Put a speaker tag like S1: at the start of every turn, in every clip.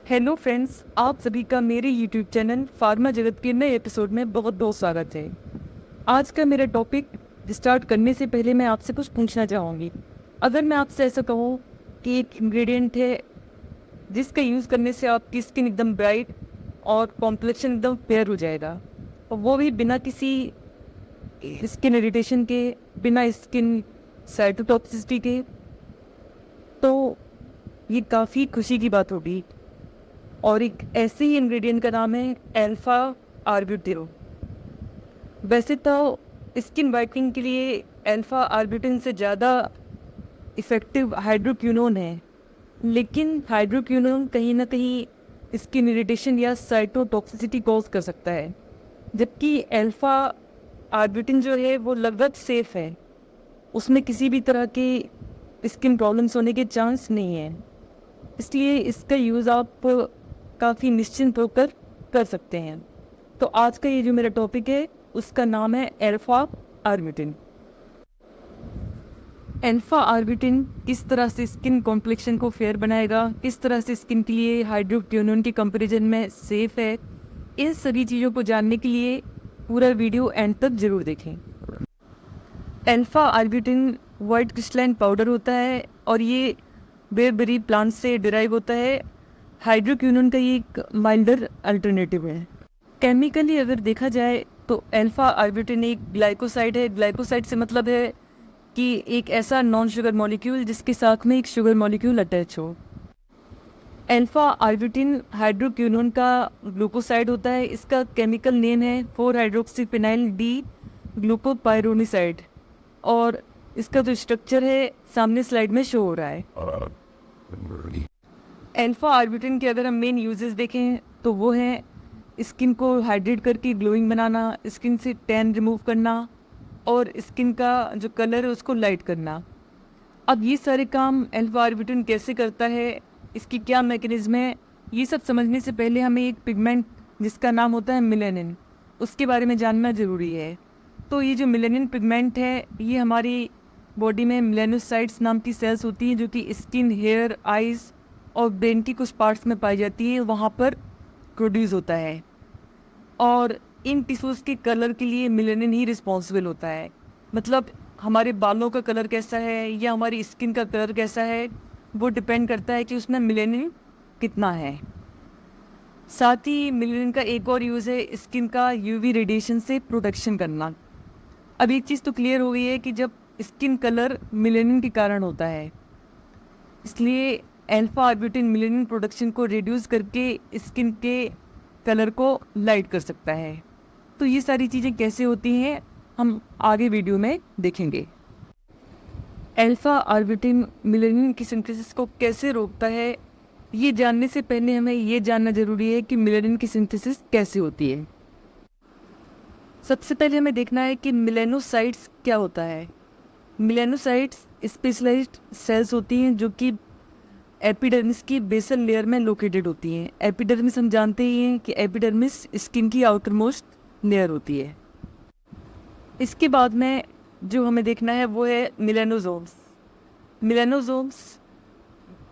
S1: Hello friends, आप सभी का मेरे यूट्यूब चैनल फार्मा जगत के नए एपिसोड में बहुत बहुत स्वागत है। आज का मेरा टॉपिक स्टार्ट करने से पहले मैं आपसे कुछ पूछना चाहूँगी। अगर मैं आपसे ऐसा कहूँ कि एक इंग्रेडिएंट है जिसका यूज़ करने से आपकी स्किन एकदम ब्राइट और कॉम्प्लेक्शन एकदम फेयर हो जाएगा, और वो भी बिना किसी स्किन इरिटेशन के, बिना स्किन साइटोटॉक्सिसिटी के, तो ये काफ़ी खुशी की बात होगी। और एक ऐसे ही इंग्रेडिएंट का नाम है अल्फा आर्ब्यूटिन। वैसे तो स्किन वाइटनिंग के लिए अल्फा आर्ब्यूटिन से ज़्यादा इफ़ेक्टिव हाइड्रोक्विनोन है, लेकिन हाइड्रोक्विनोन कहीं ना कहीं स्किन इरिटेशन या साइटोटॉक्सिसिटी कॉज कर सकता है, जबकि अल्फा आर्ब्यूटिन जो है वो लगभग सेफ है। उसमें किसी भी तरह के स्किन प्रॉब्लम्स होने के चांस नहीं है, इसलिए इसका यूज़ आप काफ़ी निश्चिंत होकर कर सकते हैं। तो आज का ये जो मेरा टॉपिक है उसका नाम है अल्फा आर्ब्यूटिन। अल्फा आर्ब्यूटिन किस तरह से स्किन कॉम्प्लेक्शन को फेयर बनाएगा, किस तरह से स्किन के लिए हाइड्रोक्विनोन के कंपैरिजन में सेफ है, इन सभी चीज़ों को जानने के लिए पूरा वीडियो एंड तक जरूर देखें। Alpha arbutin white crystalline powder होता है और ये बेरबेरी प्लांट से डिराइव होता है। हाइड्रोक्विनोन का ये एक माइल्डर अल्टरनेटिव है। केमिकली अगर देखा जाए तो अल्फा आर्ब्यूटिन एक ग्लाइकोसाइड है। ग्लाइकोसाइड से मतलब है कि एक ऐसा नॉन शुगर मॉलिक्यूल जिसके साथ में एक शुगर मॉलिक्यूल अटैच हो। अल्फा आर्ब्यूटिन हाइड्रोक्विनोन का ग्लूकोसाइड होता है। इसका केमिकल नेम है 4-हाइड्रोक्सीफिनाइल डी ग्लूकोपाइरोनिसाइड, और इसका जो स्ट्रक्चर है सामने स्लाइड में शो हो रहा है। अल्फा आर्ब्यूटिन के अगर हम मेन यूजेस देखें तो वो है स्किन को हाइड्रेट करके ग्लोइंग बनाना, स्किन से टैन रिमूव करना, और स्किन का जो कलर है उसको लाइट करना। अब ये सारे काम अल्फा आर्ब्यूटिन कैसे करता है, इसकी क्या मैकेनिज्म है, ये सब समझने से पहले हमें एक पिगमेंट जिसका नाम होता है मेलानिन, उसके बारे में जानना ज़रूरी है। तो ये जो मेलानिन पिगमेंट है ये हमारी बॉडी में मेलानोसाइट्स नाम की सेल्स होती हैं जो कि स्किन, हेयर, आइज़ और ब्रेन की कुछ पार्ट्स में पाई जाती है, वहाँ पर प्रोड्यूस होता है। और इन टिश्यूज़ के कलर के लिए मेलानिन ही रिस्पॉन्सिबल होता है। मतलब हमारे बालों का कलर कैसा है या हमारी स्किन का कलर कैसा है वो डिपेंड करता है कि उसमें मेलानिन कितना है। साथ ही मेलानिन का एक और यूज़ है स्किन का यूवी रेडिएशन से प्रोटेक्शन करना। अब एक चीज़ तो क्लियर हो गई है कि जब स्किन कलर मेलानिन के कारण होता है, इसलिए अल्फा आर्ब्यूटिन मेलानिन प्रोडक्शन को रिड्यूस करके स्किन के कलर को लाइट कर सकता है। तो ये सारी चीज़ें कैसे होती हैं हम आगे वीडियो में देखेंगे। अल्फा आर्ब्यूटिन मेलानिन की सिंथेसिस को कैसे रोकता है, ये जानने से पहले हमें ये जानना जरूरी है कि मेलानिन की सिंथेसिस कैसे होती है। सबसे पहले हमें देखना है कि मेलानोसाइट्स क्या होता है। मेलानोसाइट्स स्पेशलाइज्ड सेल्स होती हैं जो कि एपिडर्मिस की बेसल लेयर में लोकेटेड होती हैं। एपिडर्मिस हम जानते ही हैं कि एपिडर्मिस स्किन की आउटर मोस्ट लेयर होती है। इसके बाद में जो हमें देखना है वो है मेलानोसोम्स। मेलानोसोम्स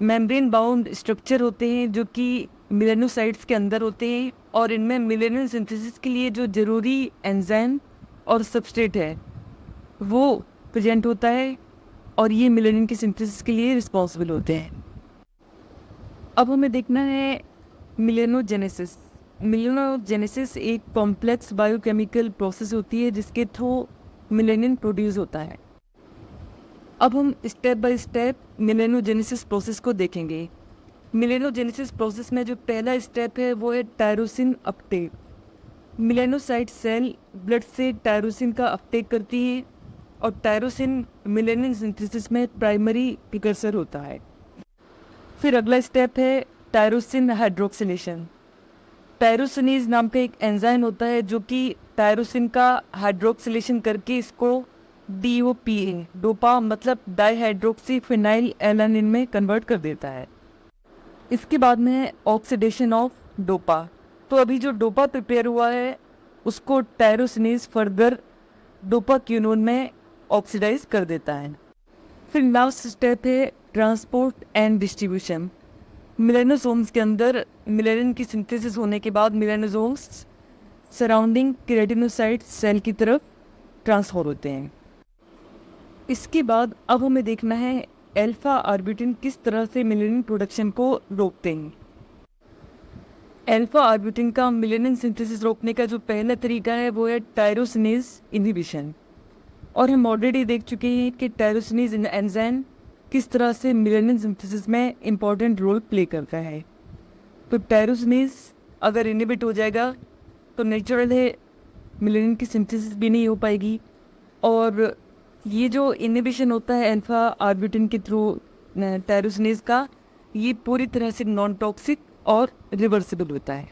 S1: मेम्ब्रेन बाउंड स्ट्रक्चर होते हैं जो कि मेलानोसाइट्स के अंदर होते हैं, और इनमें मेलानिन सिंथेसिस के लिए जो ज़रूरी एंजाइम और सबस्ट्रेट है वो प्रेजेंट होता है, और ये मेलानिन की सिंथेसिस के लिए रिस्पॉन्सिबल होते हैं। अब हमें देखना है मेलानोजेनेसिस। मेलानोजेनेसिस एक कॉम्प्लेक्स बायोकेमिकल प्रोसेस होती है जिसके थ्रू मेलानिन प्रोड्यूस होता है। अब हम step by step melanogenesis process को देखेंगे। मेलानोजेनेसिस प्रोसेस में जो पहला स्टेप है वो है tyrosine uptake. Melanocyte cell blood से टायरोसिन का अपटेक करती है, और टायरोसिन मेलानिन सिंथेसिस में प्राइमरी प्रिकर्सर होता है। फिर अगला स्टेप है टायरोसिन हाइड्रोक्सिलेशन। टायरोसिनेज नाम का एक एंजाइम होता है जो कि टायरोसिन का हाइड्रोक्सिलेशन करके इसको DOPA, डोपा मतलब डाईहाइड्रोक्सी फिनाइल एलानिन में कन्वर्ट कर देता है। इसके बाद में है ऑक्सीडेशन ऑफ डोपा। तो अभी जो डोपा प्रिपेयर हुआ है उसको टायरोसिनेज फर्दर डोपाक्विनोन में ऑक्सीडाइज कर देता है। फिर लास्ट स्टेप है ट्रांसपोर्ट एंड डिस्ट्रीब्यूशन। मेलानोसोम्स के अंदर मेलानिन की सिंथेसिस होने के बाद मेलानोसोम्स सराउंडिंग केराटिनोसाइट सेल की तरफ ट्रांसफर होते हैं। इसके बाद अब हमें देखना है अल्फा आर्बिटिन किस तरह से मेलानिन प्रोडक्शन को रोकते हैं। अल्फा आर्बिटिन का मेलानिन सिंथेसिस रोकने का जो पहला तरीका है वो है टायरोसिनेज इनहिबिशन। और हम ऑलरेडी देख चुके हैं कि टायरोसिनेज एंजाइम किस तरह से मेलानिन सिंथेसिस में इम्पॉर्टेंट रोल प्ले करता है। तो टायरोसिनेज अगर इनहिबिट हो जाएगा तो नेचुरल है मेलानिन की सिंथेसिस भी नहीं हो पाएगी। और ये जो इनहिबिशन होता है अल्फा आर्बिटिन के थ्रू टायरोसिनेज का, ये पूरी तरह से नॉन टॉक्सिक और रिवर्सिबल होता है।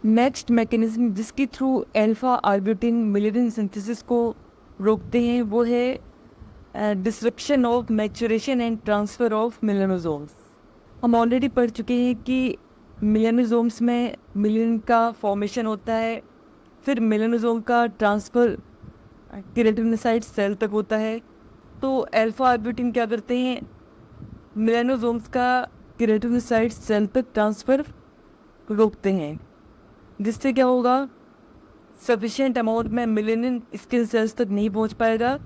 S1: नेक्स्ट मैकेनिज्म जिसके through alpha arbutin melanin synthesis को रोकते हैं वो है destruction of maturation and transfer of melanosomes. हम ऑलरेडी पढ़ चुके हैं कि मेलानोसोम्स में मेलानिन का फॉर्मेशन होता है, फिर मेलानोसोम का ट्रांसफ़र केराटिनोसाइट सेल तक होता है। तो अल्फा आर्बिटिन क्या करते हैं, मेलानोसोम्स का केराटिनोसाइट सेल तक ट्रांसफ़र रोकते हैं, जिससे क्या होगा, सफिशिएंट अमाउंट में मेलानिन स्किन सेल्स तक नहीं पहुंच पाएगा,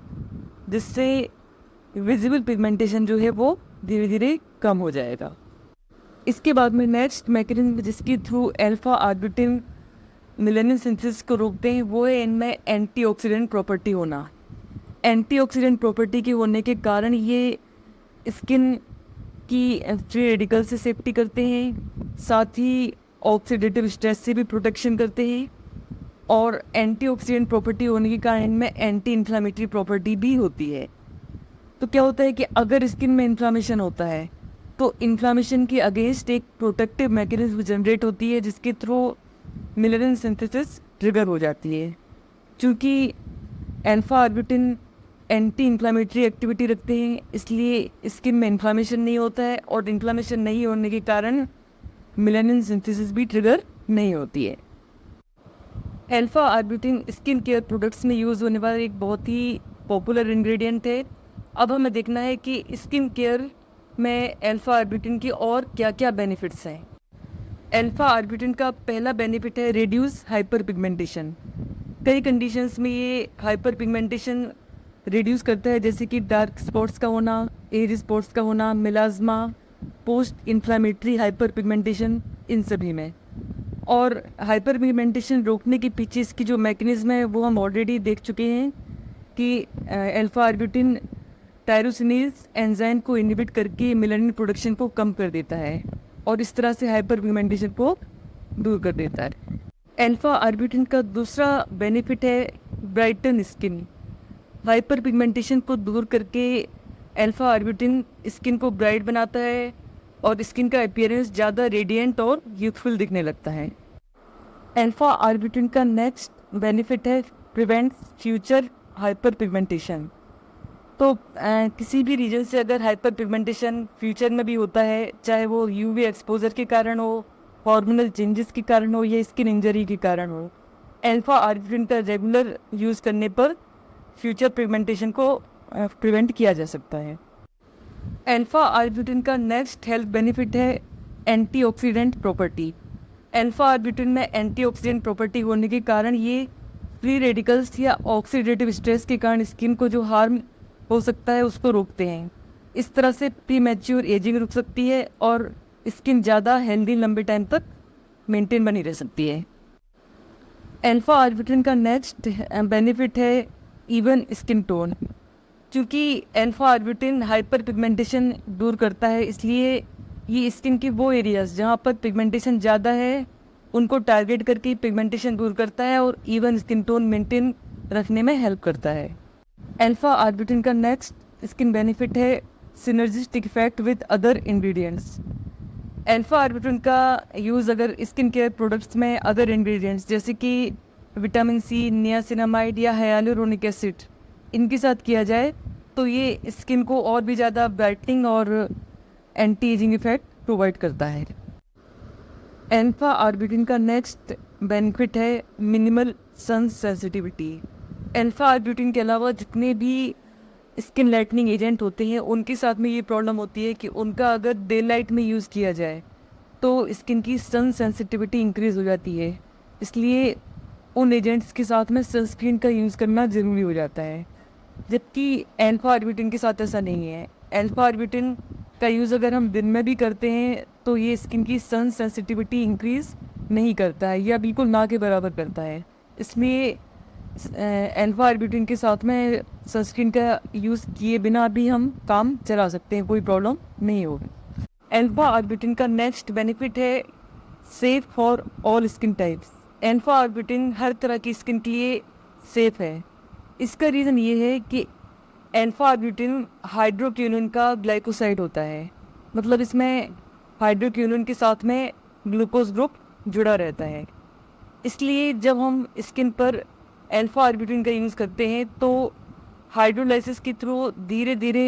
S1: जिससे विजिबल पिगमेंटेशन जो है वो धीरे धीरे कम हो जाएगा। इसके बाद में नेक्स्ट मैकेनिज्म जिसके through alpha arbutin melanin synthesis को रोकते हैं वो है इनमें एंटीऑक्सीडेंट प्रॉपर्टी होना। एंटीऑक्सीडेंट प्रॉपर्टी के होने के कारण ये स्किन की फ्री रेडिकल से सेफ्टी करते हैं, साथ ही ऑक्सीडेटिव स्ट्रेस से भी प्रोटेक्शन करते हैं। और एंटीऑक्सीडेंट प्रॉपर्टी होने के कारण इनमें एंटी इन्फ्लामेटरी प्रॉपर्टी भी होती है। तो क्या होता है कि अगर स्किन में इन्फ्लामेशन होता है तो इन्फ्लामेशन के अगेंस्ट एक प्रोटेक्टिव मैकेनिज्म जनरेट होती है, जिसके थ्रू मेलानिन सिंथेसिस ट्रिगर हो जाती है। क्योंकि alpha arbutin anti inflammatory activity रखते हैं, इसलिए स्किन में इन्फ्लामेशन नहीं होता है, और इन्फ्लामेशन नहीं होने के कारण मेलानिन सिंथेसिस भी ट्रिगर नहीं होती है। Alpha arbutin skin care products में यूज़ होने वाला एक बहुत ही पॉपुलर इंग्रेडिएंट है। अब हमें देखना है कि स्किन केयर में अल्फा आर्बिटिन की और क्या क्या बेनिफिट्स हैं। अल्फा आर्बिटिन का पहला बेनिफिट है रिड्यूस हाइपर पिगमेंटेशन। कई कंडीशंस में ये हाइपर पिगमेंटेशन रिड्यूस करता है, जैसे कि डार्क स्पॉट्स का होना, एज स्पॉट्स का होना, मिलाज्मा, पोस्ट इन्फ्लामेटरी हाइपर पिगमेंटेशन, इन सभी में। और हाइपर पिगमेंटेशन रोकने के पीछे इसकी जो मैकेनिज्म है वो हम ऑलरेडी देख चुके हैं कि अल्फा आर्बिटिन टायरोसिनेज एंजाइम को इनहिबिट करके मेलानिन प्रोडक्शन को कम कर देता है, और इस तरह से हाइपर पिगमेंटेशन को दूर कर देता है। अल्फा आर्बिटिन का दूसरा बेनिफिट है ब्राइटन स्किन। हाइपर पिगमेंटेशन को दूर करके अल्फा आर्बिटिन स्किन को ब्राइट बनाता है, और स्किन का अपीयरेंस ज़्यादा रेडिएंट और यूथफुल दिखने लगता है। अल्फा आर्बिटिन का नेक्स्ट बेनिफिट है प्रिवेंट फ्यूचर हाइपर पिगमेंटेशन। तो किसी भी रीजन से अगर हाइपर पिगमेंटेशन फ्यूचर में भी होता है, चाहे वो यूवी एक्सपोजर के कारण हो, हार्मोनल चेंजेस के कारण हो, या स्किन इंजरी के कारण हो, अल्फा आर्बिटिन का रेगुलर यूज़ करने पर फ्यूचर पिगमेंटेशन को प्रिवेंट किया जा सकता है। अल्फा आर्बिटिन का नेक्स्ट हेल्थ बेनिफिट है एंटीऑक्सीडेंट प्रॉपर्टी। अल्फा आर्बिटिन में एंटीऑक्सीडेंट प्रॉपर्टी होने के कारण ये फ्री रेडिकल्स या ऑक्सीडेटिव स्ट्रेस के कारण स्किन को जो हार्म हो सकता है उसको रोकते हैं। इस तरह से प्री मैच्योर एजिंग रुक सकती है, और स्किन ज़्यादा हेल्दी लंबे टाइम तक मेंटेन बनी रह सकती है। अल्फा आर्बिटिन का नेक्स्ट बेनिफिट है इवन स्किन टोन। क्योंकि अल्फा आर्बिटिन हाइपर पिगमेंटेशन दूर करता है, इसलिए ये स्किन के वो एरियाज जहाँ पर पिगमेंटेशन ज़्यादा है उनको टारगेट करके पिगमेंटेशन दूर करता है, और इवन स्किन टोन मेंटेन रखने में हेल्प करता है। अल्फा आर्बिटिन का नेक्स्ट स्किन बेनिफिट है synergistic effect with other ingredients. Alpha arbutin का यूज़ अगर स्किन केयर प्रोडक्ट्स में अदर इंग्रेडिएंट्स जैसे कि विटामिन सी, नियासिनामाइड या हाइलुरोनिक एसिड, इनके साथ किया जाए तो ये स्किन को और भी ज़्यादा ब्राइटनिंग और एंटी एजिंग इफेक्ट प्रोवाइड करता है। अल्फा आर्बिटिन का नेक्स्ट बेनिफिट है मिनिमल सन सेंसिटिविटी। अल्फा आर्बिटिन के अलावा जितने भी स्किन लाइटनिंग एजेंट होते हैं उनके साथ में ये प्रॉब्लम होती है कि उनका अगर डे लाइट में यूज़ किया जाए तो स्किन की सन सेंसिटिविटी इंक्रीज़ हो जाती है। इसलिए उन एजेंट्स के साथ में सनस्क्रीन का यूज़ करना ज़रूरी हो जाता है। जबकि अल्फा आर्बिटिन के साथ ऐसा नहीं है। अल्फा आर्बिटिन का यूज़ अगर हम दिन में भी करते हैं तो ये स्किन की सन सेंसिटिविटी इंक्रीज़ नहीं करता है या बिल्कुल ना के बराबर करता है। इसलिए अल्फा आर्बिटिन के साथ में सनस्क्रीन का यूज़ किए बिना भी हम काम चला सकते हैं, कोई प्रॉब्लम नहीं होगी। अल्फा आर्बिटिन का नेक्स्ट बेनिफिट है safe for all skin types. Alpha arbutin हर तरह की स्किन के लिए सेफ है। इसका रीज़न ये है कि अल्फा आर्बिटिन हाइड्रोक्विनोन का ग्लाइकोसाइड होता है, मतलब इसमें हाइड्रोक्विनोन के साथ में ग्लूकोज ग्रुप जुड़ा रहता है। इसलिए जब हम स्किन पर अल्फा आर्बिटिन का यूज़ करते हैं तो हाइड्रोलाइसिस के थ्रू धीरे धीरे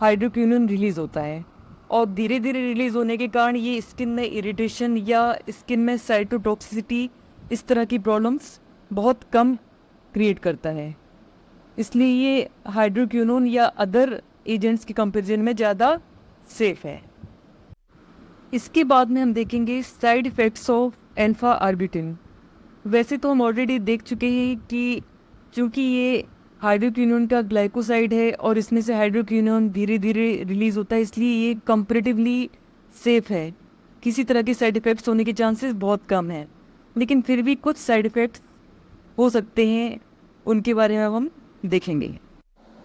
S1: हाइड्रोक्विनोन रिलीज़ होता है और धीरे धीरे रिलीज़ होने के कारण ये स्किन में इरिटेशन या स्किन में साइटोटॉक्सिसिटी इस तरह की प्रॉब्लम्स बहुत कम क्रिएट करता है। इसलिए ये हाइड्रोक्विनोन या अदर एजेंट्स के कंपैरिजन में ज़्यादा सेफ है। इसके बाद में हम देखेंगे side effects of alpha arbutin. वैसे तो हम ऑलरेडी देख चुके हैं कि चूँकि ये हाइड्रोक्विनोन का ग्लाइकोसाइड है और इसमें से हाइड्रोक्विनोन धीरे धीरे रिलीज़ होता है, इसलिए ये कंपैरेटिवली सेफ है। किसी तरह के साइड इफ़ेक्ट्स होने के चांसेस बहुत कम हैं, लेकिन फिर भी कुछ साइड इफ़ेक्ट्स हो सकते हैं, उनके बारे में हम देखेंगे।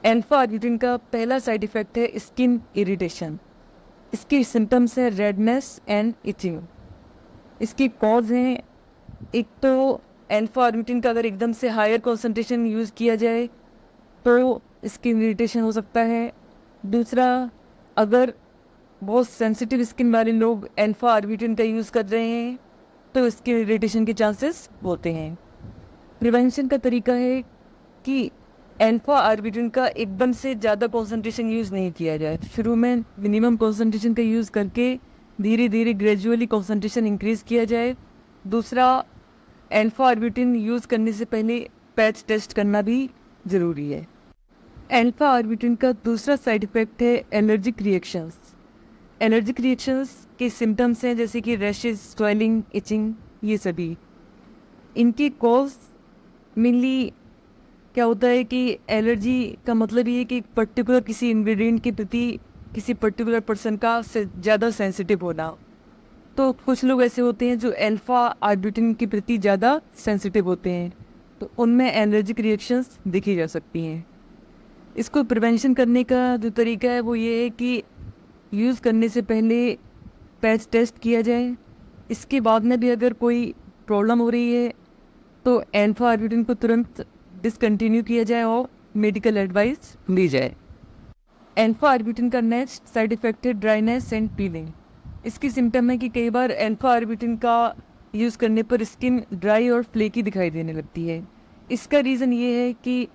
S1: अल्फा आर्बिटिन का पहला साइड इफ़ेक्ट है स्किन इरिटेशन। इसके सिम्टम्स हैं रेडनेस एंड इचिंग। इसकी कॉज हैं, एक तो अल्फा आर्बिटिन का अगर एकदम से हायर कॉन्सेंट्रेशन यूज़ किया जाए तो स्किन इरिटेशन हो सकता है। दूसरा, अगर बहुत सेंसिटिव स्किन वाले लोग अल्फा आर्बिटिन का यूज़ कर रहे हैं तो स्किन इरिटेशन के चांसेस होते हैं। प्रिवेंशन का तरीका है कि अल्फा आर्बिटिन का एकदम से ज़्यादा कॉन्सेंट्रेशन यूज़ नहीं किया जाए। शुरू में मिनिमम कॉन्सेंट्रेशन का यूज़ करके धीरे धीरे ग्रेजुअली कॉन्सेंट्रेशन इंक्रीज़ किया जाए। दूसरा, अल्फा आर्बिटिन यूज़ करने से पहले पैच टेस्ट करना भी ज़रूरी है। अल्फा आर्बिटिन का दूसरा साइड इफ़ेक्ट है एलर्जिक रिएक्शंस। एलर्जिक रिएक्शंस के सिम्टम्स हैं जैसे कि रैशेस, स्वेलिंग, इचिंग, ये सभी। इनकी कॉज मेनली क्या होता है कि एलर्जी का मतलब ये है कि पर्टिकुलर किसी इंग्रेडिएंट के प्रति किसी पर्टिकुलर पर्सन का ज़्यादा सेंसिटिव होना। तो कुछ लोग ऐसे होते हैं जो अल्फा आर्बिटिन के प्रति ज़्यादा सेंसिटिव होते हैं, तो उनमें एलर्जिक रिएक्शंस देखी जा सकती हैं। इसको प्रिवेंशन करने का जो तरीका है वो ये है कि यूज़ करने से पहले पैच टेस्ट किया जाए। इसके बाद में भी अगर कोई प्रॉब्लम हो रही है तो अल्फा आर्बिटिन को तुरंत डिसकंटिन्यू किया जाए और मेडिकल एडवाइस ली जाए। अल्फा आर्बिटिन का नेक्स्ट साइड इफ़ेक्ट है ड्राइनेस एंड पीलिंग। इसकी सिम्टम है कि कई बार अल्फा आर्बिटिन का यूज़ करने पर स्किन ड्राई और फ्लेकी दिखाई देने लगती है। इसका रीज़न ये है कि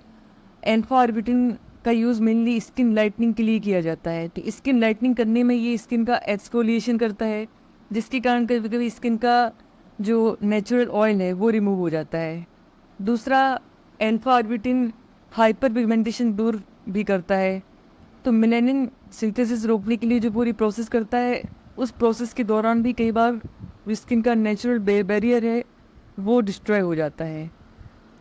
S1: अल्फा आर्बिटिन का यूज़ मेनली स्किन लाइटनिंग के लिए किया जाता है। तो स्किन लाइटनिंग करने में ये स्किन का एक्सफोलिएशन करता है, जिसके कारण कभी कभी स्किन का जो नेचुरल ऑयल है वो रिमूव हो जाता है। दूसरा, अल्फा आर्बिटिन हाइपर पिगमेंटेशन दूर भी करता है। तो मेलानिन सिंथेसिस रोकने के लिए जो पूरी प्रोसेस करता है, उस प्रोसेस के दौरान भी कई बार स्किन का नेचुरल बैरियर है वो डिस्ट्रॉय हो जाता है।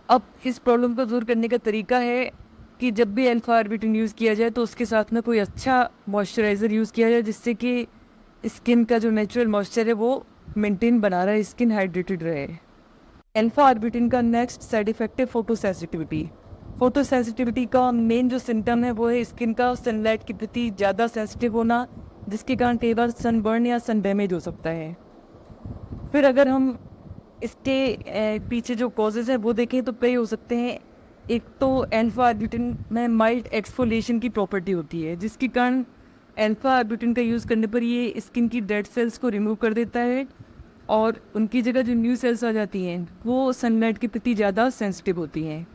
S1: अब इस प्रॉब्लम को दूर करने का तरीका है कि जब भी अल्फा आर्बिटिन यूज़ किया जाए तो उसके साथ में कोई अच्छा मॉइस्चराइज़र यूज़ किया जाए, जिससे कि स्किन का जो नेचुरल मॉइस्चर है वो मेंटेन बना रहे, स्किन हाइड्रेटेड रहे। अल्फा आर्बिटिन का नेक्स्ट साइड इफ़ेक्ट है फोटोसेंसिटिविटी। फोटोसेंसिटिविटी का मेन जो सिम्टम है वो है स्किन का सनलाइट के प्रति ज़्यादा सेंसिटिव होना, जिसके कारण कई बार सनबर्न या सन डैमेज हो सकता है। फिर अगर हम इसके पीछे जो कॉजेज़ हैं वो देखें तो कई हो सकते हैं। एक तो अल्फा आर्बिटिन में माइल्ड एक्सफोलिएशन की प्रॉपर्टी होती है, जिसके कारण अल्फा आर्बिटिन का यूज़ करने पर ये स्किन की डेड सेल्स को रिमूव कर देता है और उनकी जगह जो न्यू सेल्स आ जाती हैं वो सनलाइट के प्रति ज़्यादा सेंसिटिव होती हैं।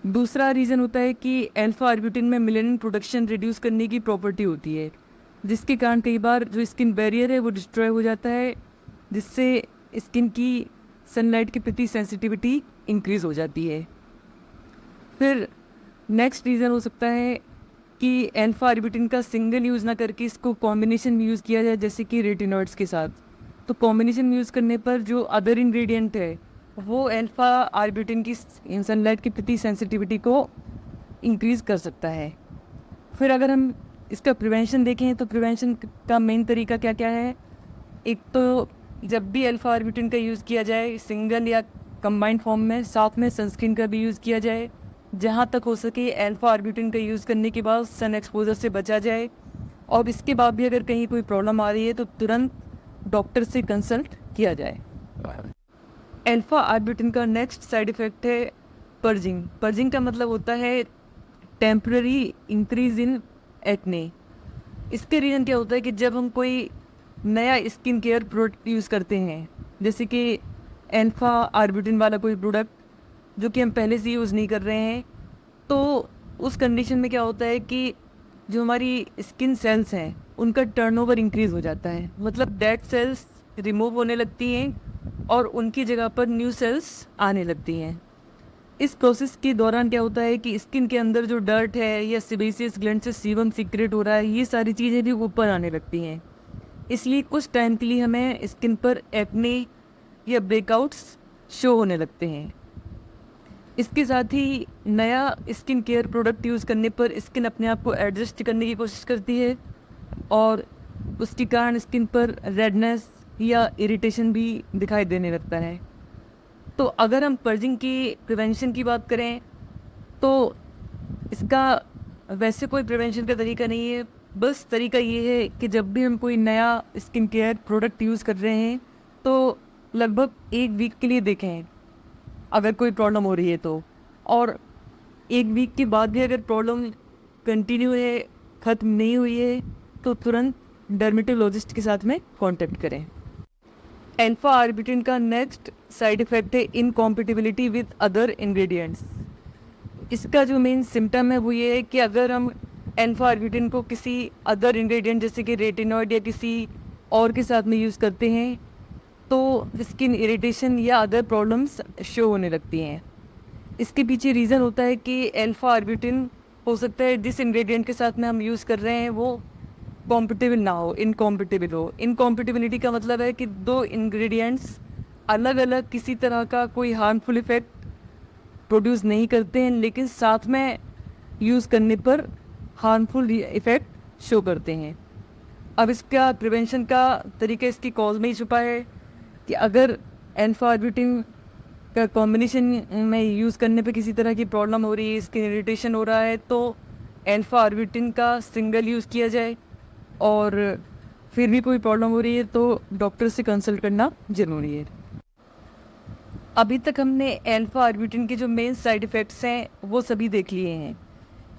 S1: दूसरा रीज़न होता है कि अल्फा आर्बिटिन में मेलानिन प्रोडक्शन रिड्यूस करने की प्रॉपर्टी होती है, जिसके कारण कई बार जो स्किन बैरियर है वो डिस्ट्रॉय हो जाता है, जिससे स्किन की सनलाइट के प्रति सेंसिटिविटी इंक्रीज़ हो जाती है। फिर नेक्स्ट रीज़न हो सकता है कि अल्फा आर्बिटिन का सिंगल यूज़ ना करके इसको कॉम्बिनेशन में यूज़ किया जाए, जैसे कि रेटिनॉइड्स के साथ। तो कॉम्बिनेशन यूज़ करने पर जो अदर इंग्रेडिएंट है वो अल्फा आर्बिटिन की सनलाइट के प्रति सेंसिटिविटी को इंक्रीज़ कर सकता है। फिर अगर हम इसका प्रिवेंशन देखें तो प्रिवेंशन का मेन तरीका क्या क्या है। एक तो जब भी अल्फा आर्बिटिन का यूज़ किया जाए सिंगल या कंबाइंड फॉर्म में, साथ में सनस्क्रीन का भी यूज़ किया जाए। जहाँ तक हो सके अल्फा आर्बिटिन का यूज़ करने के बाद सन एक्सपोजर से बचा जाए, और इसके बाद भी अगर कहीं कोई प्रॉब्लम आ रही है तो तुरंत डॉक्टर से कंसल्ट किया जाए। अल्फा आर्बिटिन का नेक्स्ट साइड इफ़ेक्ट है पर्जिंग। पर्जिंग का मतलब होता है टेम्पररी इंक्रीज इन एक्ने। इसके रीज़न क्या होता है कि जब हम कोई नया स्किन केयर प्रोडक्ट यूज़ करते हैं, जैसे कि अल्फा आर्बिटिन वाला कोई प्रोडक्ट जो कि हम पहले से यूज़ नहीं कर रहे हैं, तो उस कंडीशन में क्या होता है कि जो हमारी स्किन सेल्स हैं उनका टर्नओवर इंक्रीज़ हो जाता है। मतलब डेड सेल्स रिमूव होने लगती हैं और उनकी जगह पर न्यू सेल्स आने लगती हैं। इस प्रोसेस के दौरान क्या होता है कि स्किन के अंदर जो डर्ट है या सेबेसियस ग्लैंड से सीबम सीक्रेट हो रहा है, ये सारी चीज़ें भी ऊपर आने लगती हैं। इसलिए कुछ टाइम के लिए हमें स्किन पर एक्ने या ब्रेकआउट्स शो होने लगते हैं। इसके साथ ही नया स्किन केयर प्रोडक्ट यूज़ करने पर स्किन अपने आप को एडजस्ट करने की कोशिश करती है और उसके कारण स्किन पर रेडनेस या इरिटेशन भी दिखाई देने लगता है। तो अगर हम पर्जिंग की प्रिवेंशन की बात करें तो इसका वैसे कोई प्रिवेंशन का तरीका नहीं है। बस तरीका ये है कि जब भी हम कोई नया स्किन केयर प्रोडक्ट यूज़ कर रहे हैं तो लगभग 1 वीक के लिए देखें अगर कोई प्रॉब्लम हो रही है तो, और 1 वीक के बाद भी अगर प्रॉब्लम कंटिन्यू है, ख़त्म नहीं हुई है, तो तुरंत डर्मेटोलॉजिस्ट के साथ में कांटेक्ट करें। अल्फा आर्बिटिन का नेक्स्ट साइड इफ़ेक्ट है इनकॉम्पेटिबिलिटी विद अदर इंग्रेडिएंट्स। इसका जो मेन सिम्टम है वो ये है कि अगर हम अल्फा आर्बिटिन को किसी अदर इंग्रेडिएंट जैसे कि रेटिनॉइड या किसी और के साथ में यूज़ करते हैं तो स्किन इरिटेशन या अदर प्रॉब्लम्स शो होने लगती हैं। इसके पीछे रीज़न होता है कि अल्फा आर्बिटिन हो सकता है जिस इंग्रेडिएंट के साथ में हम यूज़ कर रहे हैं वो कॉम्पिटिबल ना हो, इनकॉम्पिटिबल हो। इनकॉम्पिटिबिलिटी का मतलब है कि 2 इंग्रेडिएंट्स अलग अलग किसी तरह का कोई हार्मफुल इफ़ेक्ट प्रोड्यूस नहीं करते हैं, लेकिन साथ में यूज़ करने पर हार्मफुल इफ़ेक्ट शो करते हैं। अब इसका प्रिवेंशन का तरीका इसकी कॉज में ही छुपा है कि अगर अल्फा आर्बिटिन का कॉम्बिनेशन में यूज़ करने पे किसी तरह की प्रॉब्लम हो रही है, स्किन इरिटेशन हो रहा है, तो अल्फा आर्बिटिन का सिंगल यूज़ किया जाए, और फिर भी कोई प्रॉब्लम हो रही है तो डॉक्टर से कंसल्ट करना ज़रूरी है। अभी तक हमने अल्फा आर्बिटिन के जो मेन साइड इफ़ेक्ट्स हैं वो सभी देख लिए हैं।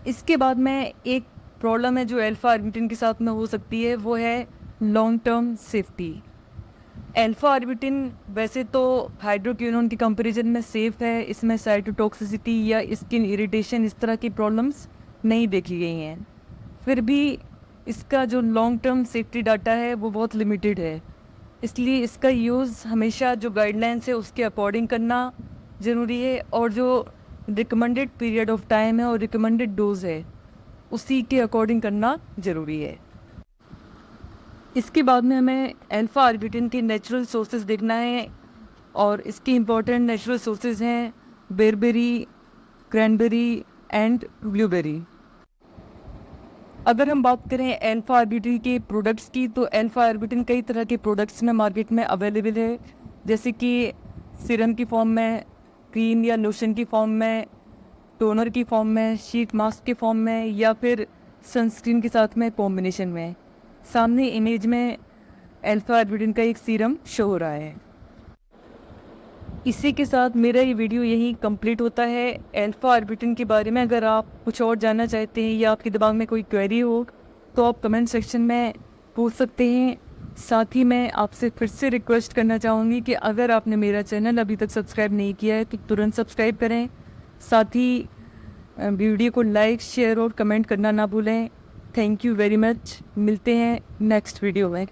S1: इसके बाद में एक प्रॉब्लम है जो अल्फा आर्बिटिन के साथ में हो सकती है, वो है long term safety. Alpha arbutin वैसे तो हाइड्रोक्विनोन के कंपैरिजन में सेफ़ है, इसमें साइटोटॉक्सिसिटी या स्किन इरिटेशन इस तरह की प्रॉब्लम्स नहीं देखी गई हैं। फिर भी इसका जो लॉन्ग टर्म सेफ्टी डाटा है वो बहुत लिमिटेड है, इसलिए इसका यूज़ हमेशा जो गाइडलाइंस है उसके अकॉर्डिंग करना ज़रूरी है, और जो रिकमेंडेड पीरियड ऑफ टाइम है और रिकमेंडेड डोज है उसी के अकॉर्डिंग करना ज़रूरी है। इसके बाद में हमें अल्फा आर्बिटिन के नेचुरल सोर्सेज देखना है, और इसके इम्पॉर्टेंट नेचुरल सोर्सेज हैं बेरबेरी, क्रैनबेरी एंड ब्लूबेरी। अगर हम बात करें अल्फा आर्बिटिन के प्रोडक्ट्स की, तो अल्फा आर्बिटिन कई तरह के प्रोडक्ट्स में मार्केट में अवेलेबल है, जैसे कि सीरम की फॉर्म में, क्रीम या लोशन की फॉर्म में, टोनर की फॉर्म में, शीट मास्क के फॉर्म में, या फिर सनस्क्रीन के साथ में कॉम्बिनेशन में। सामने इमेज में अल्फा आर्बिटिन का एक सीरम शो हो रहा है। इसी के साथ मेरा ये वीडियो यहीं कंप्लीट होता है। अल्फा आर्बिटिन के बारे में अगर आप कुछ और जानना चाहते हैं या आपके दिमाग में कोई क्वेरी हो तो आप कमेंट सेक्शन में पूछ सकते हैं। साथ ही मैं आपसे फिर से रिक्वेस्ट करना चाहूँगी कि अगर आपने मेरा चैनल अभी तक सब्सक्राइब नहीं किया है तो तुरंत सब्सक्राइब करें। साथ ही वीडियो को लाइक, शेयर और कमेंट करना ना भूलें। Thank you very much. मिलते हैं नेक्स्ट वीडियो में।